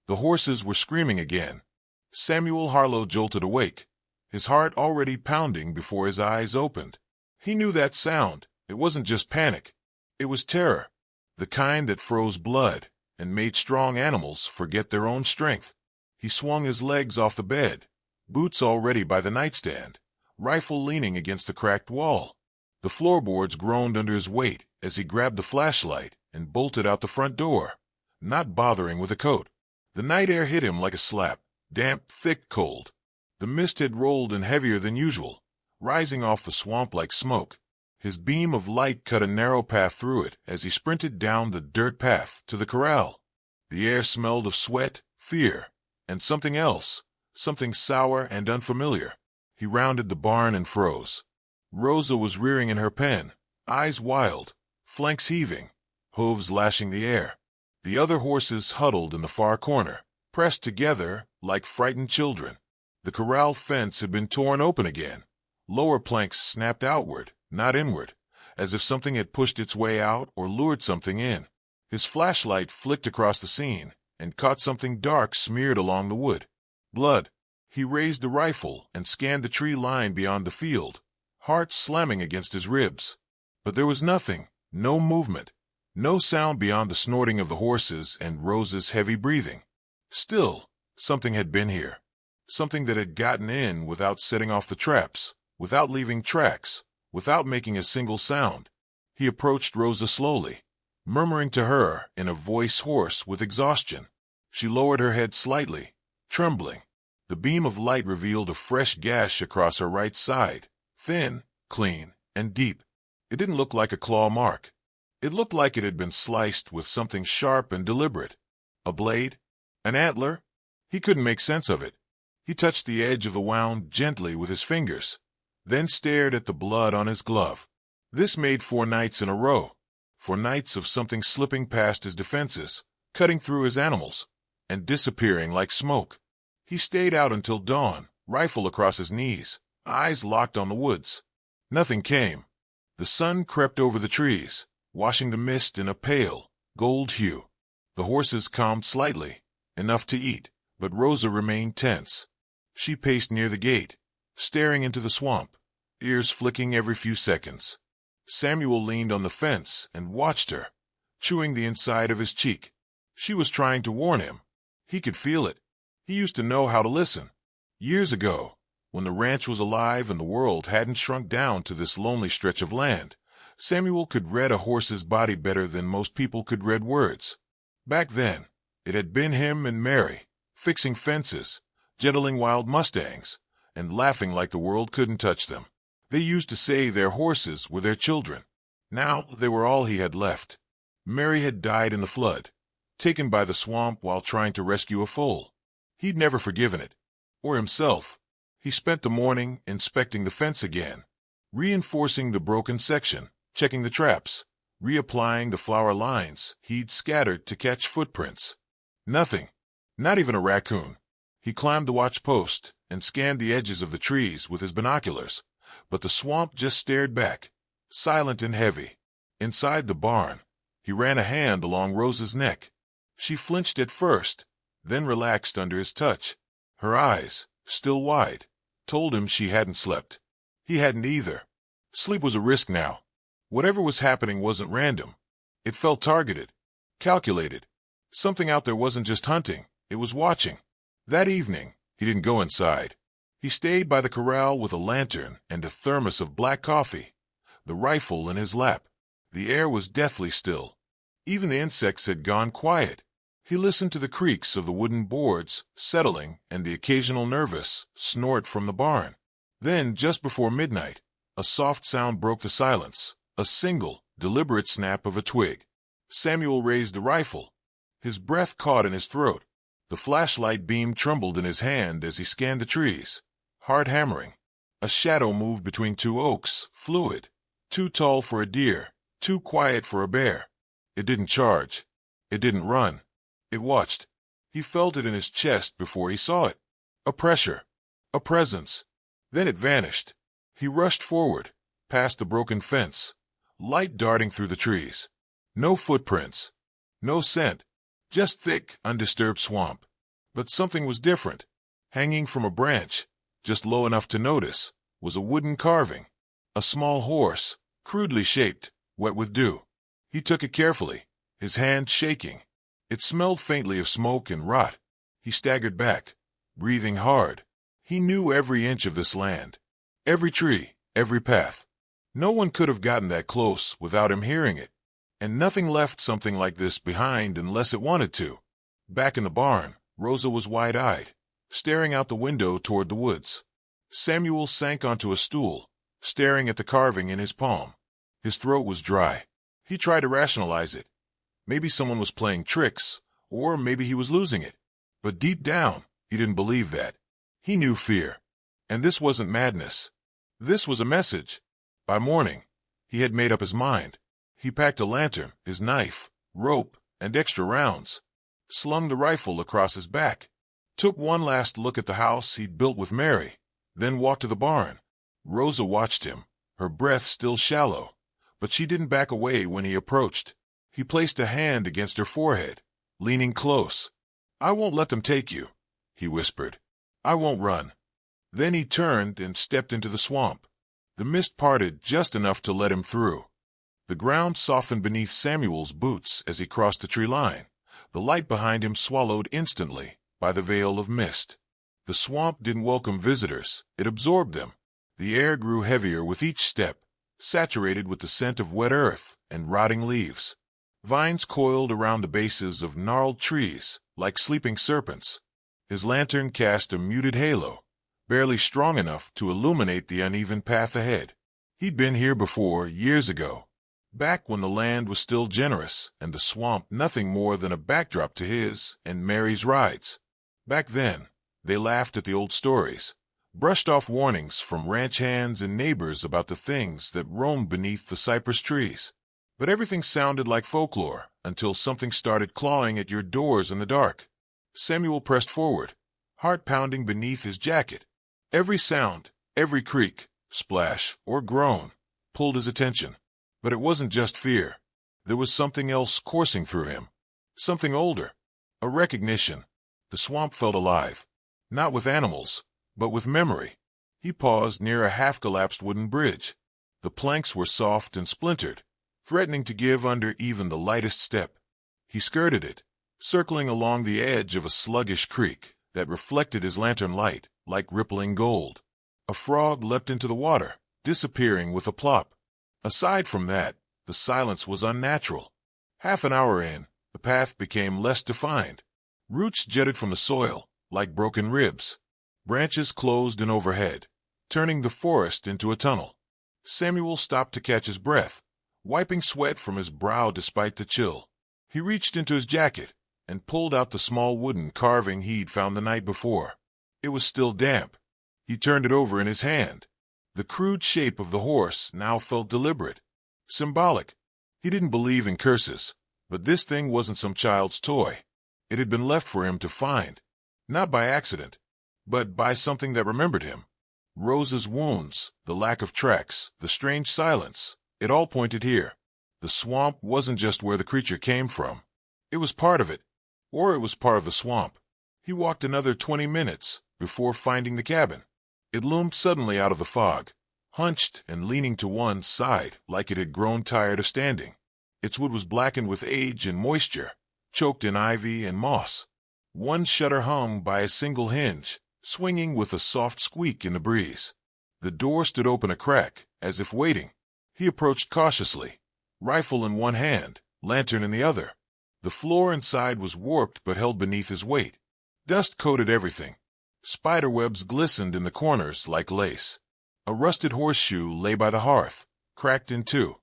The horses were screaming again. Samuel Harlow jolted awake, his heart already pounding before his eyes opened. He knew that sound. It wasn't just panic. It was terror, the kind that froze blood and made strong animals forget their own strength. He swung his legs off the bed, boots already by the nightstand, rifle leaning against the cracked wall. The floorboards groaned under his weight as he grabbed the flashlight and bolted out the front door, not bothering with a coat. The night air hit him like a slap, damp, thick, cold. The mist had rolled in heavier than usual, rising off the swamp like smoke. His beam of light cut a narrow path through it as he sprinted down the dirt path to the corral. The air smelled of sweat, fear, and something else, something sour and unfamiliar. He rounded the barn and froze. Rosa was rearing in her pen, eyes wild, flanks heaving, hooves lashing the air. The other horses huddled in the far corner, pressed together like frightened children. The corral fence had been torn open again. Lower planks snapped outward, not inward, as if something had pushed its way out or lured something in. His flashlight flicked across the scene and caught something dark smeared along the wood. Blood. He raised the rifle and scanned the tree line beyond the field, heart slamming against his ribs. But there was nothing, no movement, no sound beyond the snorting of the horses and Rosa's heavy breathing. Still, something had been here. Something that had gotten in without setting off the traps, without leaving tracks, without making a single sound. He approached Rosa slowly, murmuring to her in a voice hoarse with exhaustion. She lowered her head slightly, trembling. The beam of light revealed a fresh gash across her right side, thin, clean, and deep. It didn't look like a claw mark. It looked like it had been sliced with something sharp and deliberate. A blade? An antler? He couldn't make sense of it. He touched the edge of the wound gently with his fingers, then stared at the blood on his glove. This made 4 nights in a row. 4 nights of something slipping past his defenses, cutting through his animals, and disappearing like smoke. He stayed out until dawn, rifle across his knees, eyes locked on the woods. Nothing came. The sun crept over the trees, washing the mist in a pale, gold hue. The horses calmed slightly, enough to eat, but Rosa remained tense. She paced near the gate, staring into the swamp, ears flicking every few seconds. Samuel leaned on the fence and watched her, chewing the inside of his cheek. She was trying to warn him. He could feel it. He used to know how to listen. Years ago, when the ranch was alive and the world hadn't shrunk down to this lonely stretch of land, Samuel could read a horse's body better than most people could read words. Back then, it had been him and Mary, fixing fences, gentling wild mustangs, and laughing like the world couldn't touch them. They used to say their horses were their children. Now they were all he had left. Mary had died in the flood, taken by the swamp while trying to rescue a foal. He'd never forgiven it, or himself. He spent the morning inspecting the fence again, reinforcing the broken section, checking the traps, reapplying the flower lines he'd scattered to catch footprints. Nothing, not even a raccoon. He climbed the watch post and scanned the edges of the trees with his binoculars, but the swamp just stared back, silent and heavy. Inside the barn, he ran a hand along Rosa's neck. She flinched at first, then relaxed under his touch. Her eyes, still wide, told him she hadn't slept. He hadn't either. Sleep was a risk now. Whatever was happening wasn't random. It felt targeted, calculated. Something out there wasn't just hunting, it was watching. That evening, he didn't go inside. He stayed by the corral with a lantern and a thermos of black coffee, the rifle in his lap. The air was deathly still. Even the insects had gone quiet. He listened to the creaks of the wooden boards settling and the occasional nervous snort from the barn. Then, just before midnight, a soft sound broke the silence, a single, deliberate snap of a twig. Samuel raised the rifle. His breath caught in his throat. The flashlight beam trembled in his hand as he scanned the trees, heart hammering. A shadow moved between 2 oaks, fluid, too tall for a deer, too quiet for a bear. It didn't charge. It didn't run. It watched. He felt it in his chest before he saw it. A pressure. A presence. Then it vanished. He rushed forward, past the broken fence, light darting through the trees. No footprints. No scent. Just thick, undisturbed swamp. But something was different. Hanging from a branch, just low enough to notice, was a wooden carving. A small horse, crudely shaped, wet with dew. He took it carefully, his hand shaking. It smelled faintly of smoke and rot. He staggered back, breathing hard. He knew every inch of this land. Every tree, every path. No one could have gotten that close without him hearing it. And nothing left something like this behind unless it wanted to. Back in the barn, Rosa was wide-eyed, staring out the window toward the woods. Samuel sank onto a stool, staring at the carving in his palm. His throat was dry. He tried to rationalize it. Maybe someone was playing tricks, or maybe he was losing it. But deep down, he didn't believe that. He knew fear. And this wasn't madness. This was a message. By morning, he had made up his mind. He packed a lantern, his knife, rope, and extra rounds, slung the rifle across his back, took one last look at the house he'd built with Mary, then walked to the barn. Rosa watched him, her breath still shallow, but she didn't back away when he approached. He placed a hand against her forehead, leaning close. "I won't let them take you," he whispered. "I won't run." Then he turned and stepped into the swamp. The mist parted just enough to let him through. The ground softened beneath Samuel's boots as he crossed the tree line, the light behind him swallowed instantly by the veil of mist. The swamp didn't welcome visitors, it absorbed them. The air grew heavier with each step, saturated with the scent of wet earth and rotting leaves. Vines coiled around the bases of gnarled trees like sleeping serpents. His lantern cast a muted halo, barely strong enough to illuminate the uneven path ahead. He'd been here before, years ago, back when the land was still generous and the swamp nothing more than a backdrop to his and Mary's rides. Back then, they laughed at the old stories, brushed off warnings from ranch hands and neighbors about the things that roamed beneath the cypress trees. But everything sounded like folklore until something started clawing at your doors in the dark. Samuel pressed forward, heart pounding beneath his jacket. Every sound, every creak, splash, or groan pulled his attention. But it wasn't just fear. There was something else coursing through him. Something older. A recognition. The swamp felt alive. Not with animals, but with memory. He paused near a half-collapsed wooden bridge. The planks were soft and splintered, threatening to give under even the lightest step. He skirted it, circling along the edge of a sluggish creek that reflected his lantern light like rippling gold. A frog leapt into the water, disappearing with a plop. Aside from that, the silence was unnatural. Half an hour in, the path became less defined. Roots jutted from the soil, like broken ribs. Branches closed in overhead, turning the forest into a tunnel. Samuel stopped to catch his breath, wiping sweat from his brow despite the chill. He reached into his jacket and pulled out the small wooden carving he'd found the night before. It was still damp. He turned it over in his hand. The crude shape of the horse now felt deliberate, symbolic. He didn't believe in curses, but this thing wasn't some child's toy. It had been left for him to find, not by accident, but by something that remembered him. Rosa's wounds, the lack of tracks, the strange silence, it all pointed here. The swamp wasn't just where the creature came from. It was part of it, or it was part of the swamp. He walked another 20 minutes before finding the cabin. It loomed suddenly out of the fog, hunched and leaning to one side like it had grown tired of standing. Its wood was blackened with age and moisture, choked in ivy and moss. One shutter hung by a single hinge, swinging with a soft squeak in the breeze. The door stood open a crack, as if waiting. He approached cautiously, rifle in one hand, lantern in the other. The floor inside was warped but held beneath his weight. Dust coated everything. Spiderwebs glistened in the corners like lace. A rusted horseshoe lay by the hearth, cracked in two.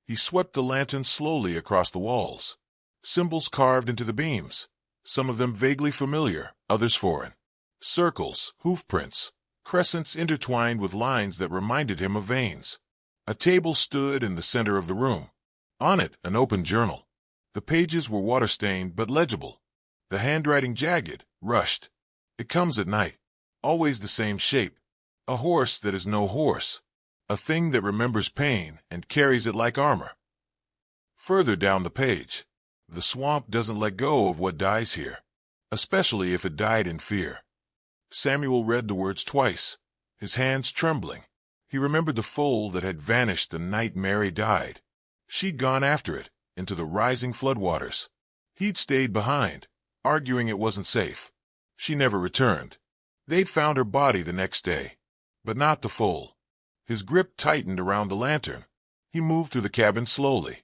He swept the lantern slowly across the walls. Symbols carved into the beams, some of them vaguely familiar, others foreign. Circles, hoofprints, crescents intertwined with lines that reminded him of veins. A table stood in the center of the room. On it, an open journal. The pages were water-stained but legible. The handwriting jagged, rushed. It comes at night. Always the same shape. A horse that is no horse. A thing that remembers pain and carries it like armor. Further down the page. The swamp doesn't let go of what dies here. especially if it died in fear. Samuel read the words twice, his hands trembling. He remembered the foal that had vanished the night Mary died. She'd gone after it, into the rising floodwaters. He'd stayed behind, arguing it wasn't safe. She never returned. They'd found her body the next day, but not the foal. His grip tightened around the lantern. He moved through the cabin slowly.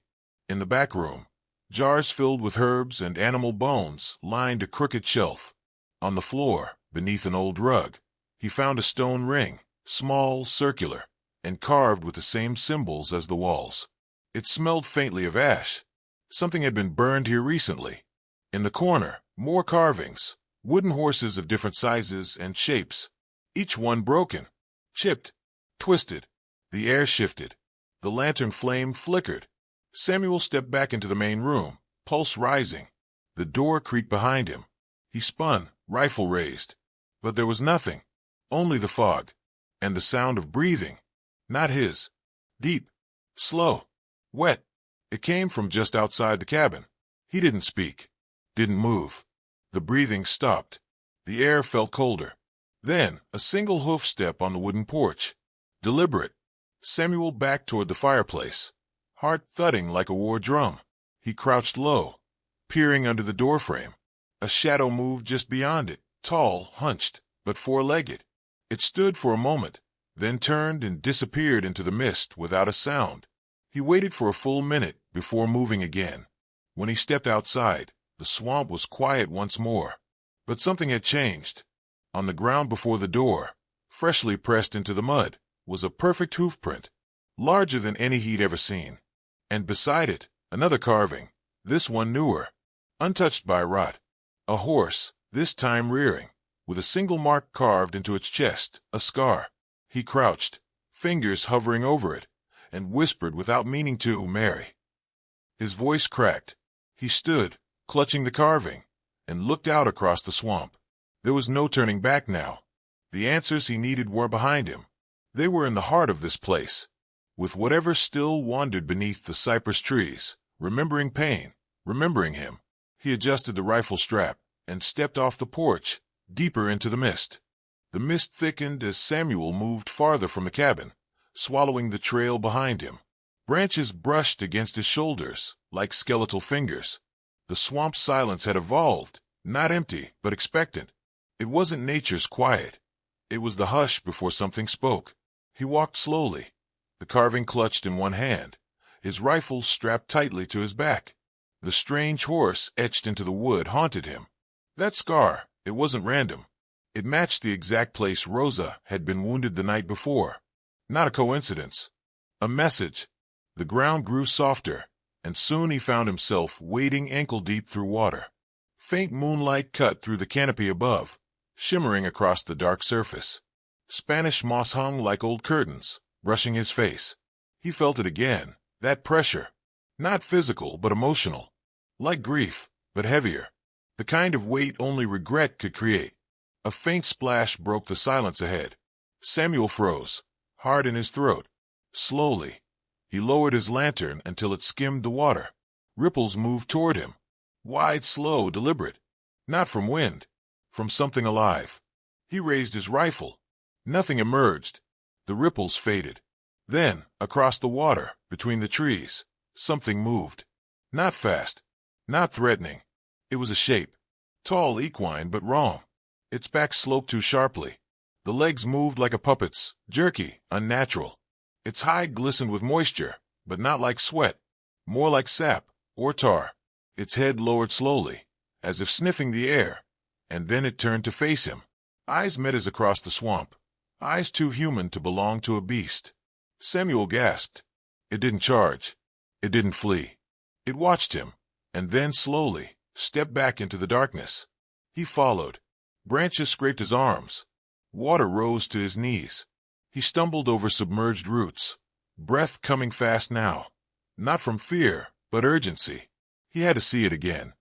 In the back room, jars filled with herbs and animal bones lined a crooked shelf. On the floor, beneath an old rug, he found a stone ring, small, circular, and carved with the same symbols as the walls. It smelled faintly of ash. Something had been burned here recently. In the corner, more carvings, wooden horses of different sizes and shapes, each one broken, chipped, twisted. The air shifted. The lantern flame flickered. Samuel stepped back into the main room, pulse rising. The door creaked behind him. He spun, rifle raised. But there was nothing, only the fog, and the sound of breathing. Not his. Deep, slow, wet. It came from just outside the cabin. He didn't speak, didn't move. The breathing stopped. The air felt colder. Then, a single hoof step on the wooden porch. Deliberate. Samuel backed toward the fireplace, heart thudding like a war drum. He crouched low, peering under the doorframe. A shadow moved just beyond it, tall, hunched, but four-legged. It stood for a moment, then turned and disappeared into the mist without a sound. He waited for a full minute before moving again. When he stepped outside, the swamp was quiet once more. But something had changed. On the ground before the door, freshly pressed into the mud, was a perfect hoofprint, larger than any he'd ever seen. And beside it, another carving, this one newer, untouched by rot. A horse, this time rearing, with a single mark carved into its chest, a scar. He crouched, fingers hovering over it, and whispered without meaning to, "Mary." His voice cracked. He stood, clutching the carving, and looked out across the swamp. There was no turning back now. The answers he needed were behind him. They were in the heart of this place, with whatever still wandered beneath the cypress trees, remembering pain, remembering him. He adjusted the rifle strap and stepped off the porch, deeper into the mist. The mist thickened as Samuel moved farther from the cabin, swallowing the trail behind him. Branches brushed against his shoulders like skeletal fingers. The swamp silence had evolved, not empty, but expectant. It wasn't nature's quiet. It was the hush before something spoke. He walked slowly, the carving clutched in one hand, his rifle strapped tightly to his back. The strange horse etched into the wood haunted him. That scar, it wasn't random. It matched the exact place Rosa had been wounded the night before. Not a coincidence. A message. The ground grew softer, and soon he found himself wading ankle-deep through water. Faint moonlight cut through the canopy above, shimmering across the dark surface. Spanish moss hung like old curtains, brushing his face. He felt it again, that pressure. Not physical, but emotional. Like grief, but heavier. The kind of weight only regret could create. A faint splash broke the silence ahead. Samuel froze, hard in his throat. Slowly, he lowered his lantern until it skimmed the water. Ripples moved toward him. Wide, slow, deliberate. Not from wind, from something alive. He raised his rifle. Nothing emerged. The ripples faded. Then, across the water, between the trees, something moved. Not fast, not threatening. It was a shape. Tall, equine, but wrong. Its back sloped too sharply. The legs moved like a puppet's, jerky, unnatural. Its hide glistened with moisture, but not like sweat. More like sap, or tar. Its head lowered slowly, as if sniffing the air, and then it turned to face him. Eyes met his across the swamp. Eyes too human to belong to a beast. Samuel gasped. It didn't charge. It didn't flee. It watched him, and then slowly stepped back into the darkness. He followed. Branches scraped his arms. Water rose to his knees. He stumbled over submerged roots, breath coming fast now. Not from fear, but urgency. He had to see it again.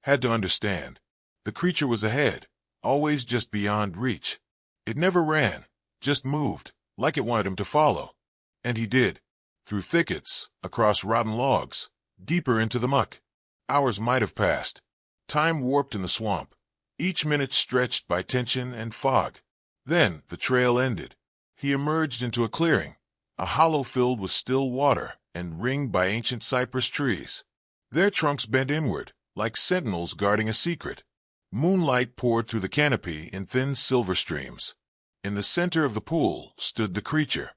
Had to understand. The creature was ahead, always just beyond reach. It never ran, just moved, like it wanted him to follow. And he did. Through thickets, across rotten logs, deeper into the muck. Hours might have passed. Time warped in the swamp. each minute stretched by tension and fog. Then the trail ended. He emerged into a clearing, a hollow filled with still water and ringed by ancient cypress trees. Their trunks bent inward, like sentinels guarding a secret. Moonlight poured through the canopy in thin silver streams. In the center of the pool stood the creature,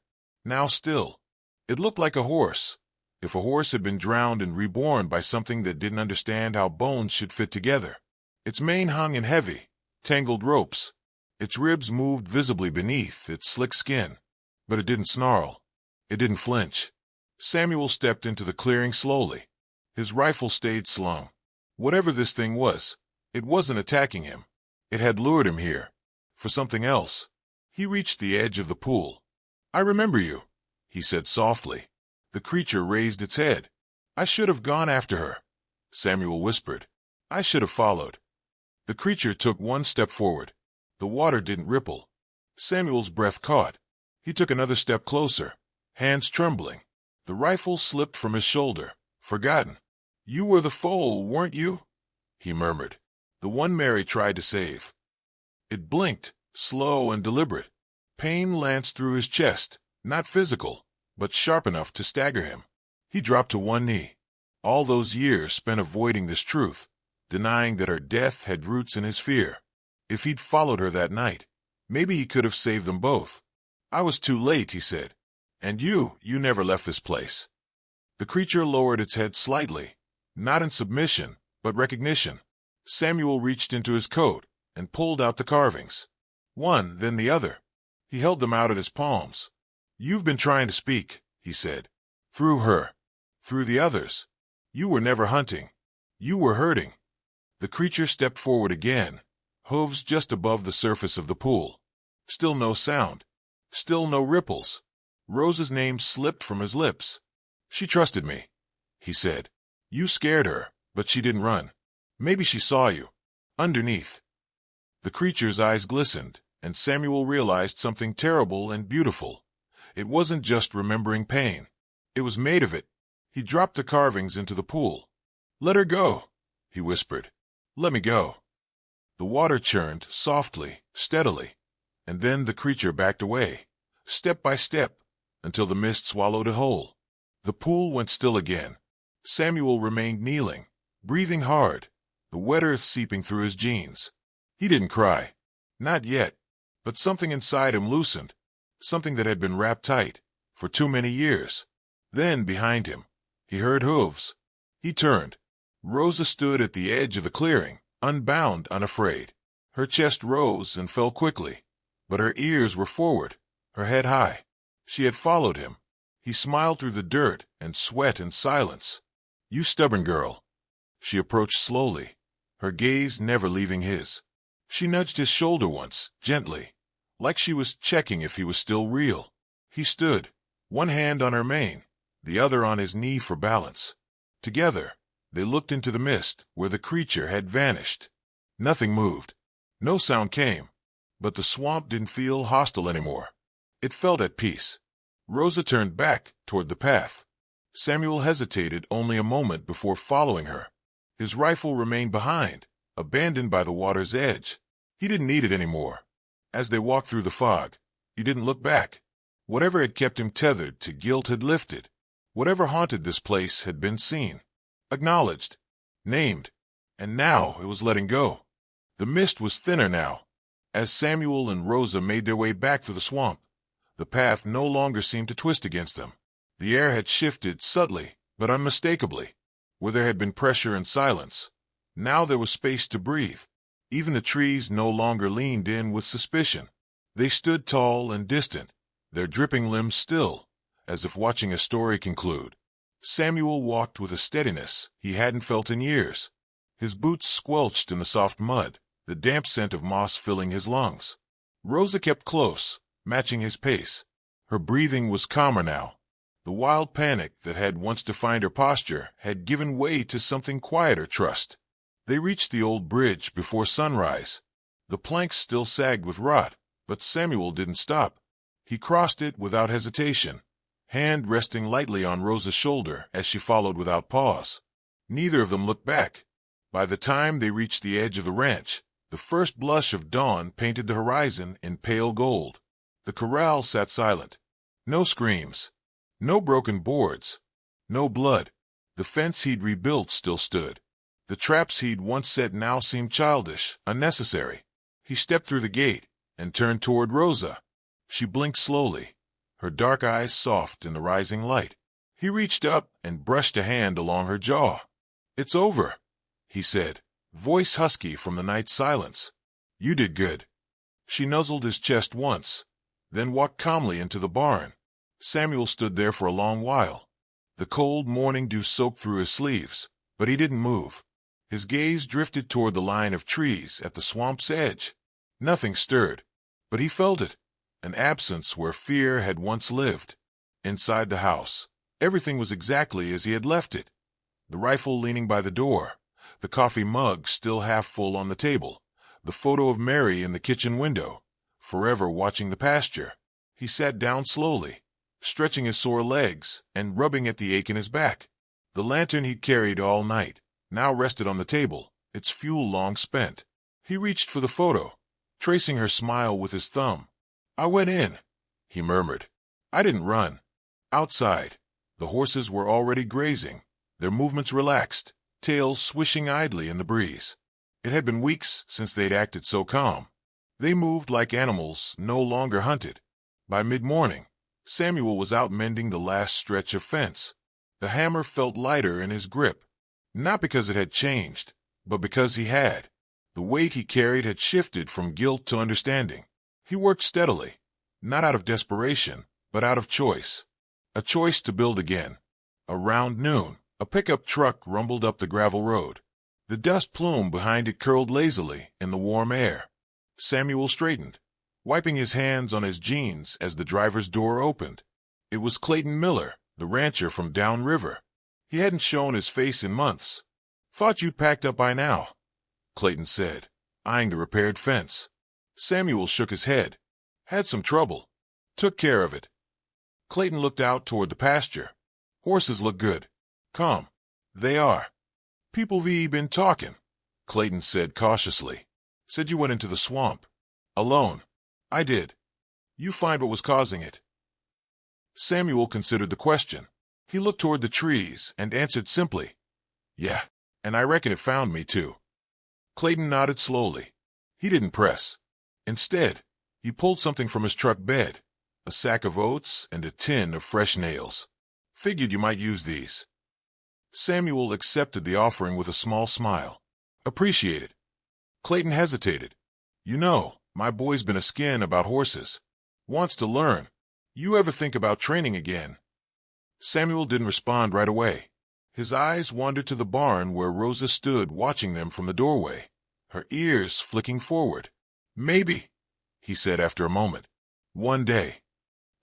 now still. It looked like a horse, if a horse had been drowned and reborn by something that didn't understand how bones should fit together. Its mane hung in heavy, tangled ropes. Its ribs moved visibly beneath its slick skin. But it didn't snarl. It didn't flinch. Samuel stepped into the clearing slowly. His rifle stayed slung. Whatever this thing was, it wasn't attacking him. It had lured him here. For something else. He reached the edge of the pool. "I remember you," he said softly. The creature raised its head. "I should have gone after her," Samuel whispered. "I should have followed." The creature took one step forward. The water didn't ripple. Samuel's breath caught. He took another step closer, hands trembling. The rifle slipped from his shoulder. "Forgotten. You were the foal, weren't you?" he murmured. "The one Mary tried to save." It blinked, slow and deliberate. Pain lanced through his chest, not physical, but sharp enough to stagger him. He dropped to one knee. All those years spent avoiding this truth, denying that her death had roots in his fear. If he'd followed her that night, maybe he could have saved them both. "I was too late," he said. "And you never left this place." The creature lowered its head slightly, not in submission, but recognition. Samuel reached into his coat and pulled out the carvings. One, then the other. He held them out in his palms. "You've been trying to speak," he said. "Through her. Through the others. You were never hunting. You were hurting." The creature stepped forward again, hooves just above the surface of the pool. Still no sound. Still no ripples. Rosa's name slipped from his lips. "She trusted me," he said. "You scared her, but she didn't run. Maybe she saw you. Underneath." The creature's eyes glistened, and Samuel realized something terrible and beautiful. It wasn't just remembering pain. It was made of it. He dropped the carvings into the pool. "Let her go," he whispered. "Let me go." The water churned softly, steadily, and then the creature backed away, step by step, until the mist swallowed it whole. The pool went still again. Samuel remained kneeling, breathing hard, the wet earth seeping through his jeans. He didn't cry. Not yet. But something inside him loosened, something that had been wrapped tight for too many years. Then, behind him, he heard hooves. He turned. Rosa stood at the edge of the clearing, unbound, unafraid. Her chest rose and fell quickly, but her ears were forward, her head high. She had followed him. He smiled through the dirt and sweat and silence. "You stubborn girl." She approached slowly, her gaze never leaving his. She nudged his shoulder once, gently, like she was checking if he was still real. He stood, one hand on her mane, the other on his knee for balance. Together, they looked into the mist where the creature had vanished. Nothing moved. No sound came. But the swamp didn't feel hostile anymore. It felt at peace. Rosa turned back toward the path. Samuel hesitated only a moment before following her. His rifle remained behind, abandoned by the water's edge. He didn't need it anymore. As they walked through the fog, he didn't look back. Whatever had kept him tethered to guilt had lifted. Whatever haunted this place had been seen, acknowledged, named, and now it was letting go. The mist was thinner now. As Samuel and Rosa made their way back through the swamp, the path no longer seemed to twist against them. The air had shifted subtly, but unmistakably. Where there had been pressure and silence, now there was space to breathe. Even the trees no longer leaned in with suspicion. They stood tall and distant, their dripping limbs still, as if watching a story conclude. Samuel walked with a steadiness he hadn't felt in years. His boots squelched in the soft mud, the damp scent of moss filling his lungs. Rosa kept close, matching his pace. Her breathing was calmer now. The wild panic that had once defined her posture had given way to something quieter trust. They reached the old bridge before sunrise. The planks still sagged with rot, but Samuel didn't stop. He crossed it without hesitation, hand resting lightly on Rosa's shoulder as she followed without pause. Neither of them looked back. By the time they reached the edge of the ranch, The first blush of dawn painted the horizon in pale gold. The corral sat silent. No screams. No broken boards. No blood. The fence he'd rebuilt still stood. The traps he'd once set now seemed childish, unnecessary. He stepped through the gate and turned toward Rosa. She blinked slowly, her dark eyes soft in the rising light. He reached up and brushed a hand along her jaw. "It's over," he said, voice husky from the night silence. "You did good." She nuzzled his chest once, then walked calmly into the barn. Samuel stood there for a long while. The cold morning dew soaked through his sleeves, but he didn't move. His gaze drifted toward the line of trees at the swamp's edge. Nothing stirred, but he felt it, an absence where fear had once lived. Inside the house, everything was exactly as he had left it. The rifle leaning by the door, the coffee mug still half full on the table, the photo of Mary in the kitchen window, forever watching the pasture. He sat down slowly, stretching his sore legs and rubbing at the ache in his back. The lantern he'd carried all night now rested on the table, its fuel long spent. He reached for the photo, tracing her smile with his thumb. "I went in," he murmured. "I didn't run." Outside, the horses were already grazing, their movements relaxed, tails swishing idly in the breeze. It had been weeks since they'd acted so calm. They moved like animals no longer hunted. By mid-morning, Samuel was out mending the last stretch of fence. The hammer felt lighter in his grip, not because it had changed, but because he had. The weight he carried had shifted from guilt to understanding. He worked steadily, not out of desperation, but out of choice. A choice to build again. Around noon, a pickup truck rumbled up the gravel road. The dust plume behind it curled lazily in the warm air. Samuel straightened, wiping his hands on his jeans as the driver's door opened. It was Clayton Miller, the rancher from downriver. He hadn't shown his face in months. "Thought you'd packed up by now," Clayton said, eyeing the repaired fence. Samuel shook his head. "Had some trouble. Took care of it." Clayton looked out toward the pasture. "Horses look good. Calm." "They are." "People ve been talking," Clayton said cautiously. "Said you went into the swamp. Alone." "I did." "You find what was causing it?" Samuel considered the question. He looked toward the trees and answered simply, "Yeah, and I reckon it found me, too." Clayton nodded slowly. He didn't press. Instead, he pulled something from his truck bed, a sack of oats and a tin of fresh nails. "Figured you might use these." Samuel accepted the offering with a small smile. "Appreciate it." Clayton hesitated. "You know, my boy's been a skin about horses. Wants to learn. You ever think about training again?" Samuel didn't respond right away. His eyes wandered to the barn where Rosa stood watching them from the doorway, her ears flicking forward. "Maybe," he said after a moment. "One day."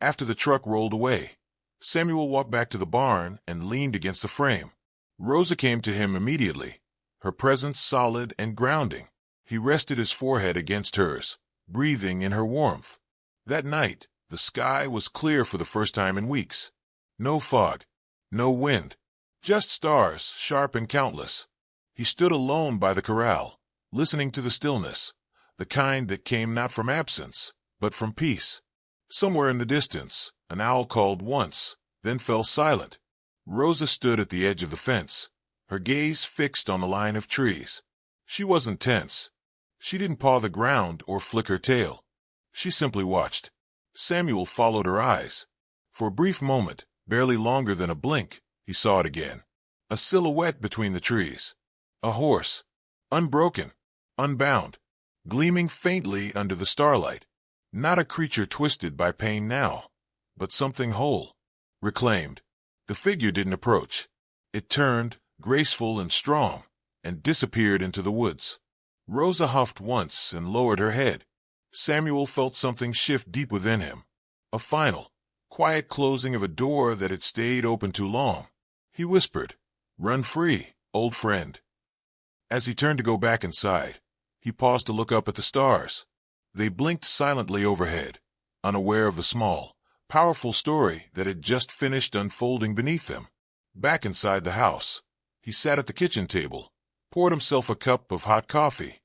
After the truck rolled away, Samuel walked back to the barn and leaned against the frame. Rosa came to him immediately, her presence solid and grounding. He rested his forehead against hers, breathing in her warmth. That night, the sky was clear for the first time in weeks. No fog, no wind, just stars, sharp and countless. He stood alone by the corral, listening to the stillness, the kind that came not from absence, but from peace. Somewhere in the distance, an owl called once, then fell silent. Rosa stood at the edge of the fence, her gaze fixed on the line of trees. She wasn't tense. She didn't paw the ground or flick her tail. She simply watched. Samuel followed her eyes. For a brief moment, barely longer than a blink, he saw it again. A silhouette between the trees. A horse. Unbroken. Unbound. Gleaming faintly under the starlight. Not a creature twisted by pain now, but something whole. Reclaimed. The figure didn't approach. It turned, graceful and strong, and disappeared into the woods. Rosa huffed once and lowered her head. Samuel felt something shift deep within him. A final, quiet closing of a door that had stayed open too long. He whispered, "Run free, old friend." As he turned to go back inside, he paused to look up at the stars. They blinked silently overhead, unaware of the small, powerful story that had just finished unfolding beneath them. Back inside the house, he sat at the kitchen table, poured himself a cup of hot coffee,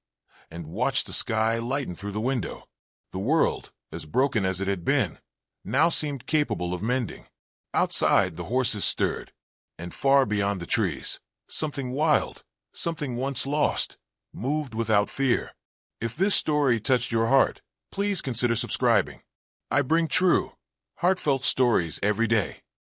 and watched the sky lighten through the window. The world, as broken as it had been, now seemed capable of mending. Outside, the horses stirred, and far beyond the trees, something wild, something once lost, moved without fear. If this story touched your heart, please consider subscribing. I bring true, heartfelt stories every day.